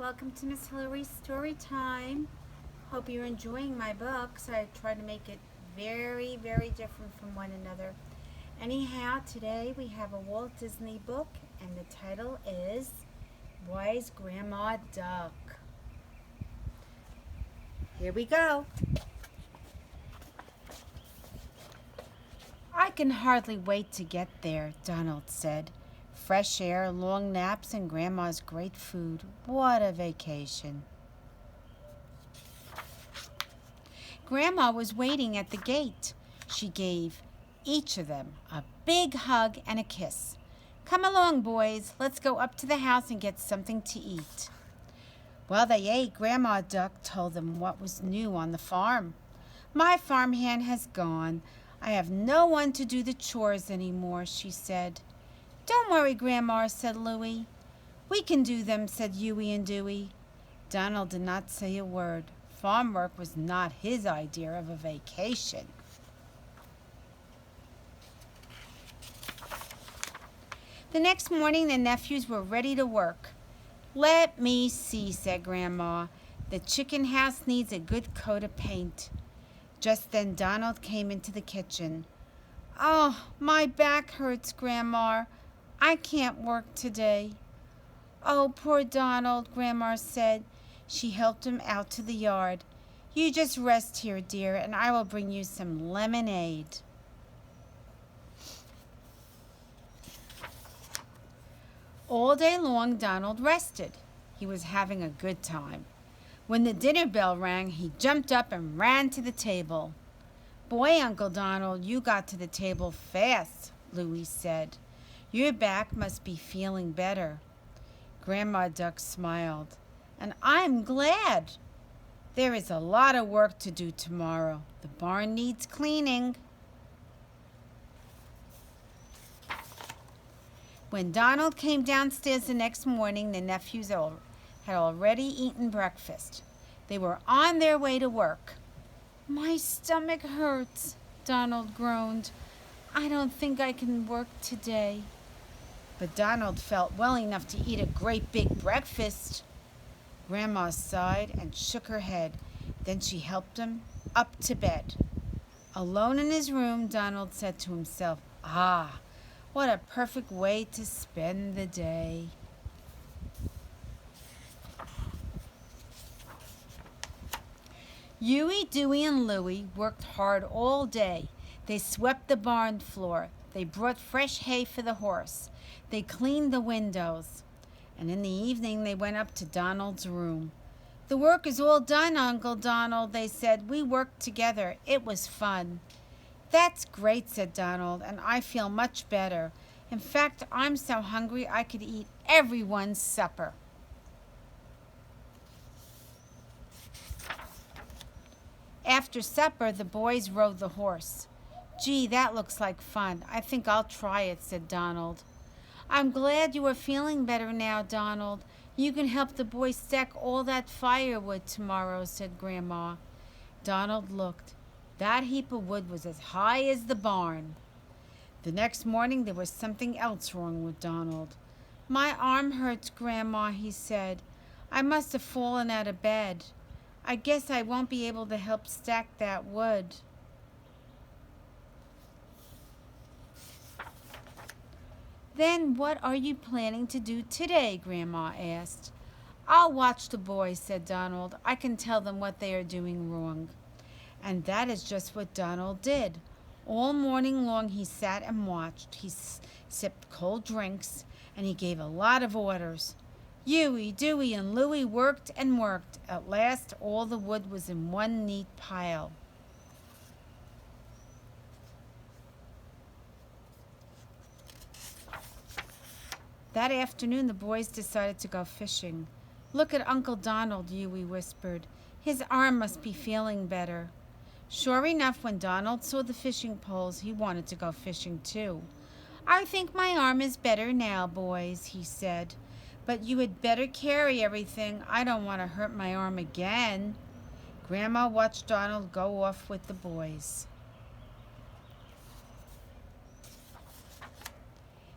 Welcome to Miss Hillary's Story Time. Hope you're enjoying my books. I try to make it very, very different from one another. Anyhow, today we have a Walt Disney book, and the title is Wise Grandma Duck. Here we go. I can hardly wait to get there, Donald said. Fresh air, long naps, and Grandma's great food. What a vacation. Grandma was waiting at the gate. She gave each of them a big hug and a kiss. Come along, boys. Let's go up to the house and get something to eat. While they ate, Grandma Duck told them what was new on the farm. My farmhand has gone. I have no one to do the chores anymore, she said. Don't worry, Grandma, said Louie. We can do them, said Huey and Dewey. Donald did not say a word. Farm work was not his idea of a vacation. The next morning, the nephews were ready to work. Let me see, said Grandma. The chicken house needs a good coat of paint. Just then Donald came into the kitchen. Oh, my back hurts, Grandma. I can't work today. Oh, poor Donald, Grandma said. She helped him out to the yard. You just rest here, dear, and I will bring you some lemonade. All day long, Donald rested. He was having a good time. When the dinner bell rang, he jumped up and ran to the table. Boy, Uncle Donald, you got to the table fast, Louie said. Your back must be feeling better. Grandma Duck smiled. And I'm glad. There is a lot of work to do tomorrow. The barn needs cleaning. When Donald came downstairs the next morning, the nephews had already eaten breakfast. They were on their way to work. My stomach hurts, Donald groaned. I don't think I can work today. But Donald felt well enough to eat a great big breakfast. Grandma sighed and shook her head. Then she helped him up to bed. Alone in his room, Donald said to himself, Ah, what a perfect way to spend the day. Huey, Dewey, and Louie worked hard all day. They swept the barn floor. They brought fresh hay for the horse. They cleaned the windows. And in the evening, they went up to Donald's room. The work is all done, Uncle Donald, they said. We worked together. It was fun. That's great, said Donald, and I feel much better. In fact, I'm so hungry I could eat everyone's supper. After supper, the boys rode the horse. Gee, that looks like fun. I think I'll try it, said Donald. I'm glad you are feeling better now, Donald. You can help the boys stack all that firewood tomorrow, said Grandma. Donald looked. That heap of wood was as high as the barn. The next morning, there was something else wrong with Donald. My arm hurts, Grandma, he said. I must have fallen out of bed. I guess I won't be able to help stack that wood. Then what are you planning to do today? Grandma asked. I'll watch the boys, said Donald. I can tell them what they are doing wrong. And that is just what Donald did. All morning long he sat and watched. He sipped cold drinks, and he gave a lot of orders. Huey, Dewey, and Louie worked and worked. At last, all the wood was in one neat pile. That afternoon, the boys decided to go fishing. Look at Uncle Donald, Huey whispered. His arm must be feeling better. Sure enough, when Donald saw the fishing poles, he wanted to go fishing too. I think my arm is better now, boys, he said. But you had better carry everything. I don't want to hurt my arm again. Grandma watched Donald go off with the boys.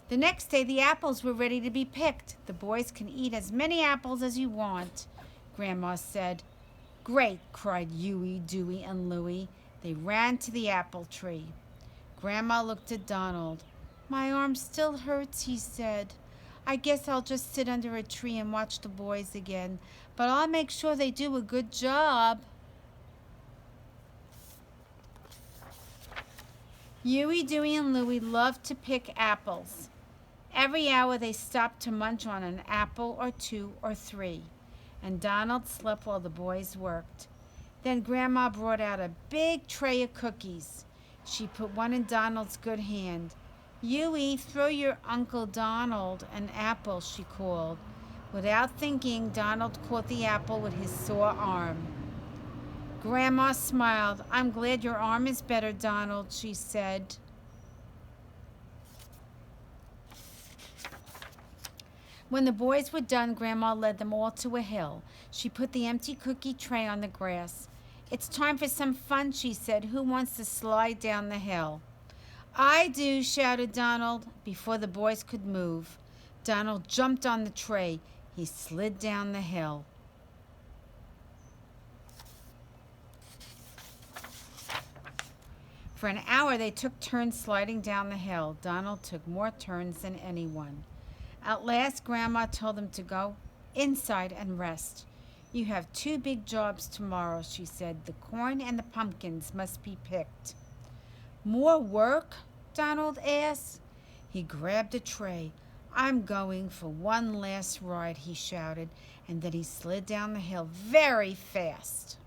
The next day, the apples were ready to be picked. The boys can eat as many apples as you want, Grandma said. Great, cried Huey, Dewey, and Louie. They ran to the apple tree. Grandma looked at Donald. My arm still hurts, he said. I guess I'll just sit under a tree and watch the boys again, but I'll make sure they do a good job. Huey, Dewey, and Louie loved to pick apples. Every hour they stopped to munch on an apple or two or three, and Donald slept while the boys worked. Then Grandma brought out a big tray of cookies. She put one in Donald's good hand. Huey, throw your Uncle Donald an apple, she called. Without thinking, Donald caught the apple with his sore arm. Grandma smiled. I'm glad your arm is better, Donald, she said. When the boys were done, Grandma led them all to a hill. She put the empty cookie tray on the grass. It's time for some fun, she said. Who wants to slide down the hill? I do, shouted Donald. Before the boys could move, Donald jumped on the tray. He slid down the hill. For an hour, they took turns sliding down the hill. Donald took more turns than anyone. At last, Grandma told them to go inside and rest. You have 2 big jobs tomorrow, she said. The corn and the pumpkins must be picked. More work? Donald asked. He grabbed a tray. I'm going for one last ride, he shouted, and then he slid down the hill very fast.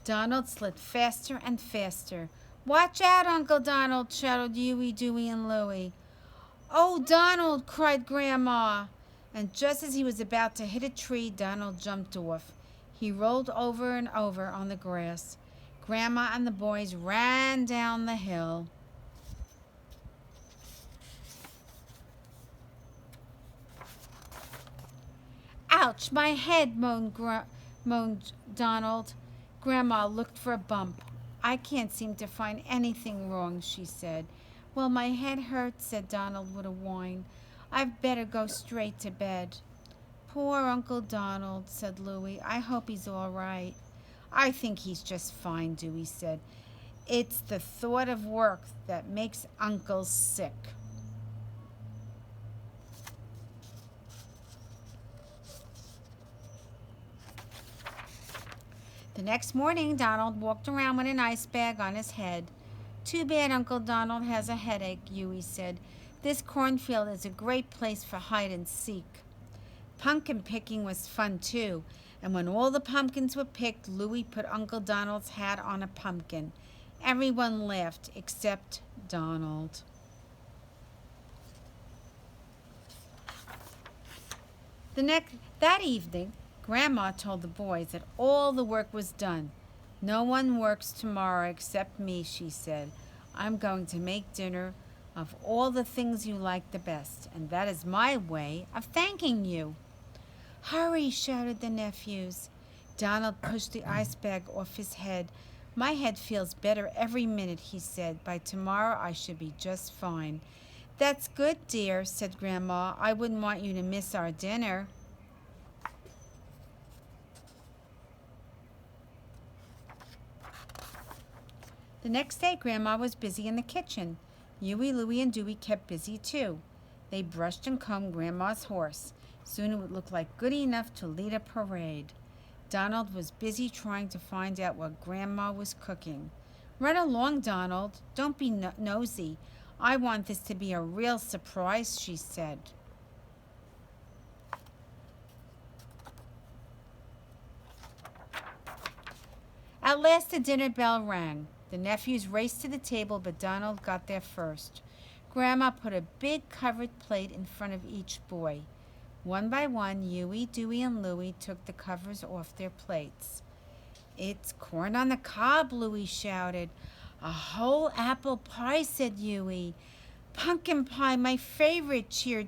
Donald slid faster and faster. Watch out, Uncle Donald, shouted Huey, Dewey, and Louie. Oh, Donald, cried Grandma. And just as he was about to hit a tree, Donald jumped off. He rolled over and over on the grass. Grandma and the boys ran down the hill. Ouch, my head, moaned Donald. Grandma looked for a bump. I can't seem to find anything wrong, she said. Well, my head hurts, said Donald with a whine. I'd better go straight to bed. Poor Uncle Donald, said Louie. I hope he's all right. I think he's just fine, Dewey said. It's the thought of work that makes Uncle sick. The next morning, Donald walked around with an ice bag on his head. Too bad Uncle Donald has a headache, Huey said. This cornfield is a great place for hide and seek. Pumpkin picking was fun, too, and when all the pumpkins were picked, Louie put Uncle Donald's hat on a pumpkin. Everyone laughed except Donald. That evening, Grandma told the boys that all the work was done. No one works tomorrow except me, she said. I'm going to make dinner of all the things you like the best, and that is my way of thanking you. Hurry, shouted the nephews. Donald pushed the ice bag off his head. My head feels better every minute, he said. By tomorrow I should be just fine. That's good, dear, said Grandma. I wouldn't want you to miss our dinner. The next day, Grandma was busy in the kitchen. Huey, Louie, and Dewey kept busy, too. They brushed and combed Grandma's horse. Soon it would look like good enough to lead a parade. Donald was busy trying to find out what Grandma was cooking. Run along, Donald. Don't be nosy. I want this to be a real surprise, she said. At last the dinner bell rang. The nephews raced to the table, but Donald got there first. Grandma put a big covered plate in front of each boy. One by one, Huey, Dewey, and Louie took the covers off their plates. It's corn on the cob, Louie shouted. A whole apple pie, said Huey. Pumpkin pie, my favorite, cheered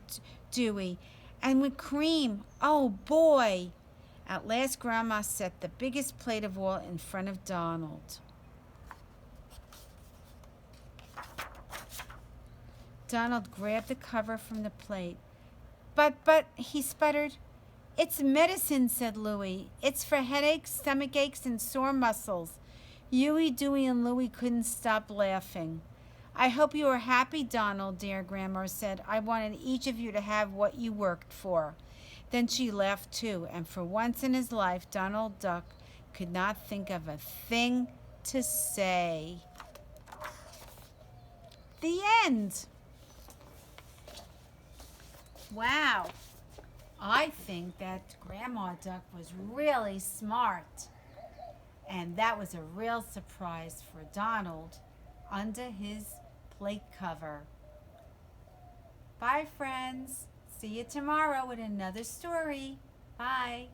Dewey. And with cream. Oh, boy. At last, Grandma set the biggest plate of all in front of Donald. Donald grabbed the cover from the plate. But, he sputtered. It's medicine, said Louie. It's for headaches, stomach aches, and sore muscles. Huey, Dewey, and Louie couldn't stop laughing. I hope you are happy, Donald, dear, Grandma said. I wanted each of you to have what you worked for. Then she laughed too, and for once in his life, Donald Duck could not think of a thing to say. The end. Wow. I think that Grandma Duck was really smart. And that was a real surprise for Donald under his plate cover. Bye, friends. See you tomorrow with another story. Bye.